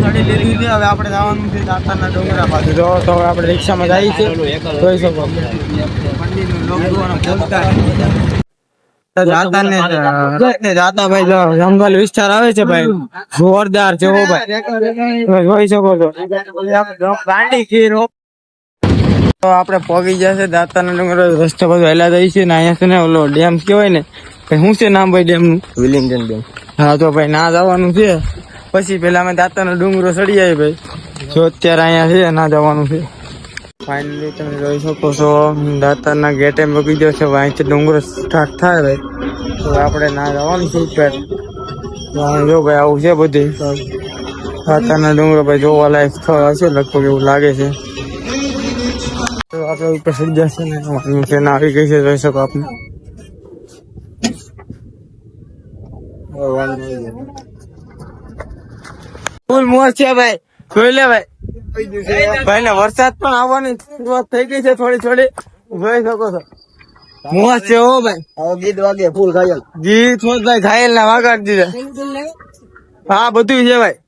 ગાડી લીધી છે. હવે આપણે જવાનું છે દાતારના ડુંગરા પાસે. જો તો હવે આપણે રિક્ષામાં જઈએ છીએ, જોઈ શકો જંગલ વિસ્તાર આવે છે ભાઈ, જોરદાર છે ભાઈ, જોઈ શકો છો. તો આપણે પગી જશે દાતાના ડુંગર રસ્તો બધો હેલા જાય છે ને અહીંયા છે ને ઓલો ડેમ કેવાય ને, શું છે નામ ભાઈ ડેમ નું? Willingdon dam. હા તો ભાઈ ના જવાનું છે, પછી પેલા અમે દાતાનો ડુંગરો ચડી જાય ભાઈ. જો અત્યારે અહીંયા છે ના જવાનું છે. ફાઇનલી તમે જોઈ શકો છો દાતારના ગેટે મૂકી દો છે. અહીંથી ડુંગરો સ્ટાર્ટ થાય ભાઈ, તો આપણે ના જવાનું છે ઉપર. જો ભાઈ આવું છે બધું દાતાના ડુંગરો ભાઈ, જોવા લાયક સ્થળ હશે લગભગ એવું લાગે છે. તો આપણે ઉપર ચડી જશે ને આવી ગઈ છે, જોઈ શકો આપણે. ફૂલ મોજ છે ભાઈ, જોઈ લે ભાઈ. ભાઈ ને વરસાદ પણ આવવાની શરૂઆત થઈ ગઈ છે થોડી થોડી, જોઈ શકો છો. મોજ છે હો ભાઈ. ગીત વાગે ફૂલ ઘાયલ, ગીત ભાઈ ઘાયલ ના વાગાડી દીધા. હા બધું છે ભાઈ.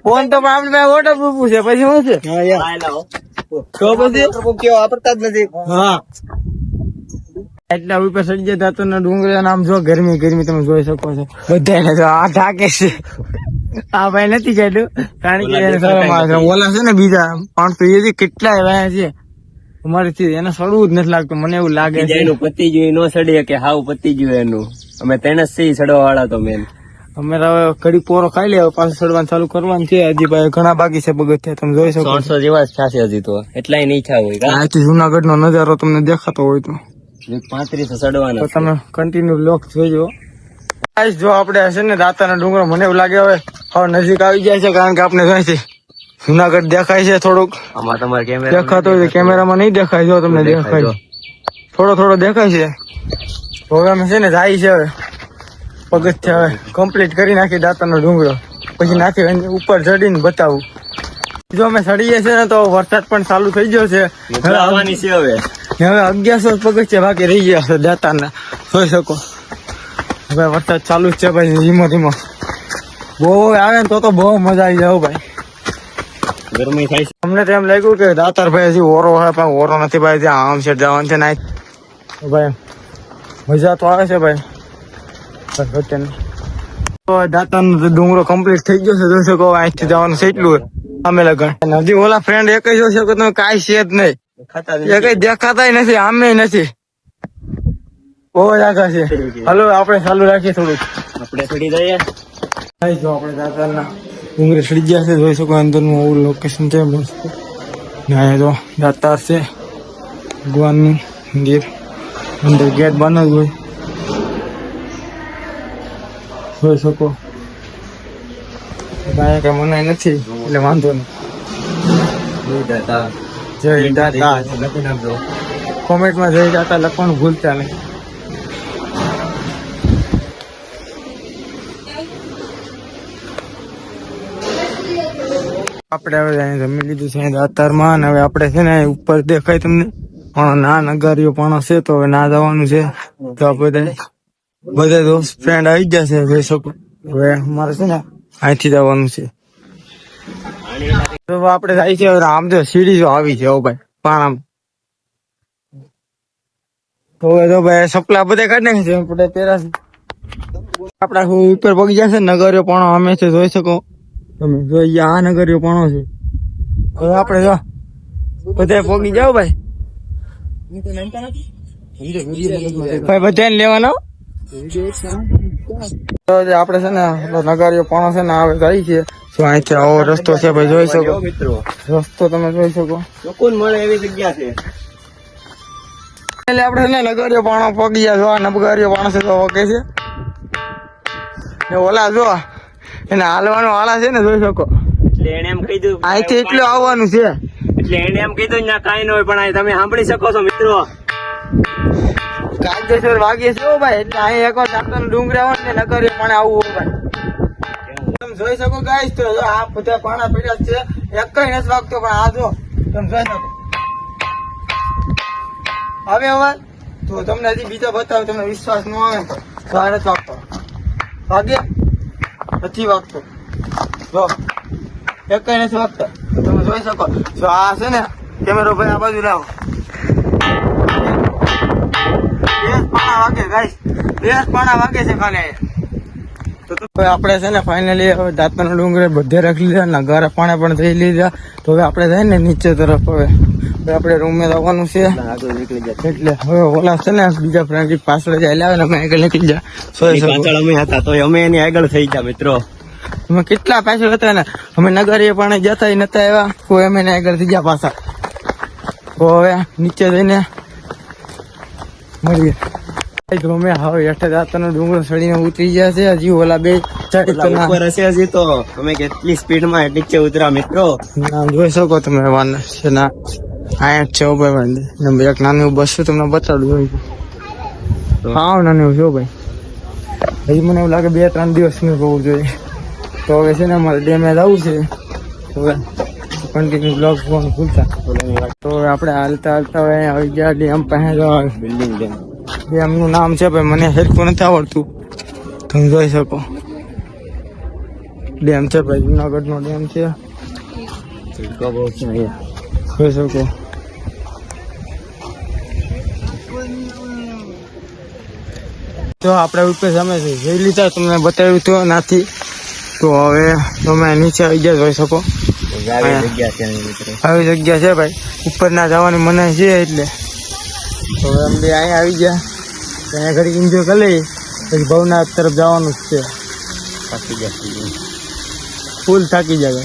ફોન તો પણ આપડે વોટર પ્રૂફ છે, પછી શું છે તો પછી કેવો વાપરતા જ નથી. હા એટલા ઉપર ચડી જતા તો ડુંગરા નામ જો ગરમી ગરમી તમે જોઈ શકો છો. બધા જો આ ઢાકે છે. આ ભાઈ નથી કાઢ્યું કારણ કે ઓલા છે ને બીજા પણ તો એ કેટલા એવા છે અમારી એને સડવું જ નથી લાગતું, મને એવું લાગે છે. એનું પતિ જોયું ન સડીએ કે હાવ પતિ જોયું એનું. અમે તેને જ સી સડવા વાળા તો મેન. અમે હવે કડી પોરો ખાઈ લે, પાછું સડવાનું ચાલુ કરવાનું છે. હજી ભાઈ ઘણા બાકી છે પગથિયા, તમે જોઈ શકો. 300 જેવા જ થશે હજી તો, એટલાય નહીં ઈચ્છા હોય. અહીંથી જુનાગઢ નો નજારો તમને દેખાતો હોય તો 35 ચડવાના તમે કન્ટિન્યુ લોક જોઈજો. જો આપડે હશે ને દાતાના ડુંગરો, મને એવું લાગે હવે નજીક આવી જાય છે, કારણ કે આપણે જોઈ છે જુનાગઢ દેખાય છે થોડુંક. દેખાતો હોય કેમેરામાં નહીં દેખાય, જો તમને દેખાય થોડો થોડો દેખાય છે. હવે અમે છે ને જાય છે હવે પગથિયા હવે કમ્પ્લીટ કરી નાખી દાતાનો ડુંગરો, પછી નાખી ઉપર ચડીને બતાવું. જો અમે ચડીએ છીએ ને તો વરસાદ પણ ચાલુ થઈ ગયો છે. હવે 1100 પગથિયા બાકી રહી ગયા છે દાતાના, જોઈ શકો. હવે વરસાદ ચાલુ જ છે ભાઈ, ધીમો ધીમો. બહુ આવે ને તો બહુ મજા આવી જાય ભાઈ. ગરમી થાય છે. અમને તો એમ લાગ્યું કે દાતાર ભાઈ હજી ઓરો હોય, પણ ઓરો નથી ભાઈ, ત્યાં આમ છે જવાનું છે ના ભાઈ. મજા તો આવે છે ભાઈ. દાતાનો ડુંગરો કમ્પ્લીટ થઈ ગયો છે, જોઈ શકો. અહીંથી જવાનું છે એટલું અમે લગન. હજી ઓલા ફ્રેન્ડ એક જોઈ શકો તમે, કાંઈ છે જ નહીં, એ કઈ દેખાતા નથી, આમે નથી. બહુ જ આગળ છે. હાલો આપણે ચાલુ રાખીએ થોડુંક, આપણે ચડી જઈએ. જો આપણે દાતાના ડુંગરે ચડી ગયા છે, જોઈ શકો. અંદરનું આવું લોકેશન છે મસ્ત. તો દાતાર છે ભગવાનનું મંદિર, અંદર ગેટ બંધ જ હોય, જોઈ શકો. કઈ મનાય નથી એટલે વાંધો નહીં. જય દાતા લખી નાખજો કોમેન્ટમાં, જય દાતા લખવાનું ભૂલતા નહીં. આપણે હવે જમી લીધું છે દાતારમાં, અને હવે આપણે છે ને ઉપર દેખાય તમને પણ ના નગારીઓ પણ હશે, તો હવે ના જવાનું છે. તો બધા દોસ્ત ફ્રેન્ડ આવી ગયા છે, જોઈ શકો. હવે અમારે છે ને અહીંથી જવાનું છે. તો આપણે જાય છે આમ તો સીડી જો આવી છે ભાઈ પાણામ. તો ભાઈ સપલા બધા કાઢી નાખે છે આપણે પેરા. આપડા ઉપર પગી જશે નગરીઓ પણ અમે છે, જોઈ શકો તમે. જોઈએ આ નગરીઓ પણ છે. હવે આપણે જો બધા પગી જાવ ભાઈ, બધા લેવાનો. આપડે છે ને નગારીઓ પણ છે ને આવે જાય છે. અહીંથી આવો રસ્તો છે ભાઈ, જોઈ શકો. રસ્તો તમે જોઈ શકો, સુકૂન મળે એવી જગ્યા છે. એટલે આપડે છે ને નગારીઓ પણ પગી ગયા. જો નગારીઓ પણ છે તો ઓકે છે. ઓલા જો એને હાલવાનો વાળા છે ને, જોઈ શકો. એટલે એને એમ કીધું અહીંથી એટલું આવવાનું છે, એટલે એને એમ કીધું ના કાંઈ ન હોય, પણ અહીં તમે સાંભળી શકો છો મિત્રો. કાયદેસર વાગીએ છે ભાઈ, એટલે અહીં એક વાર ડુંગરા હોય ને નગરીઓ પણ આવવું ભાઈ. તમે જોઈ શકો ગાઈસ. તો આ બધા પાણા પીડા છે, એક કઈ નથી વાગતો, પણ આ જો તમે જોઈ શકો. હવે તો તમને હજી બીજા બતાવું, તમને વિશ્વાસ ન આવે તો આ નથી વાગતો. વાગે નથી વાગતો. જો એક કઈ નથી વાગતા તમે જોઈ શકો. જો આ છે ને કેમેરો ભાઈ આ બાજુ લાવો. 2 પાણા વાગે ગાઈસ, 2 પાણા વાગે છે ખાલી. તો આપણે છે ને ફાઇનલી હવે દાંતાનો ડુંગર બધે રાખી લીધા ને ઘરે પાણી પણ થઈ લીધા. તો હવે આપણે જાય ને નીચે તરફ. હવે આપણે રૂમે જવાનું છે એટલે હવે ઓલા છે ને બીજા ફ્રેન્ડ પાછળ જાય લાવે ને અમે આગળ નીકળી જાય. પાછળ અમે હતા તો અમે એની આગળ થઈ ગયા મિત્રો. અમે કેટલા પાછળ હતા ને અમે નગરીએ પણ જતા નતા એવા કોઈ અમે આગળ થઈ ગયા પાછા. તો હવે નીચે જઈને મળીએ. અમે હવે હેઠે દાંતાનો ડુંગરો ચડીને ઉતરી ગયા છે. હજી ઓલા બે ઉપર હશે હજી તો અમે કેટલી સ્પીડ માં નીચે ઉતરા મિત્રો. જોઈ શકો તમે વાન છે ના આ છે ભાઈ. એક નાનું બસ તમને બતાડું. હા નાનું જો ભાઈ. હજી મને એવું લાગે 2-3 દિવસ નું હોવું જોઈએ. તો હવે છે ને અમારે ડેમે જવું છે. હવે કન્ટિન્યુ બ્લોગ જોવાનું ભૂલતા. તો આપણે હાલતા હાલતા હવે આવી ગયા ડેમ પાસે. બિલ્ડિંગ ડેમ ડેમનું નામ છે ભાઈ મને સરખું નથી આવડતું. તમે જોઈ શકો ડેમ છે ભાઈ જુનાગઢ નો ડેમ છે. જોઈ શકો. તો આપણે ઉપર સામે જોઈ લીધા તમને બતાવ્યું તો નથી. તો હવે તમે નીચે આવી ગયા જોઈ શકો. આવી જગ્યા છે ભાઈ. ઉપર ના જવાની મનાઈ છે એટલે. તો હવે અમે અહીંયા આવી ગયા. અહીંયા ઘડી એન્જોય કરી લઈએ પછી ભવનાથ તરફ જવાનું જ છે. થાકી ગયા ફૂલ થાકી જાય.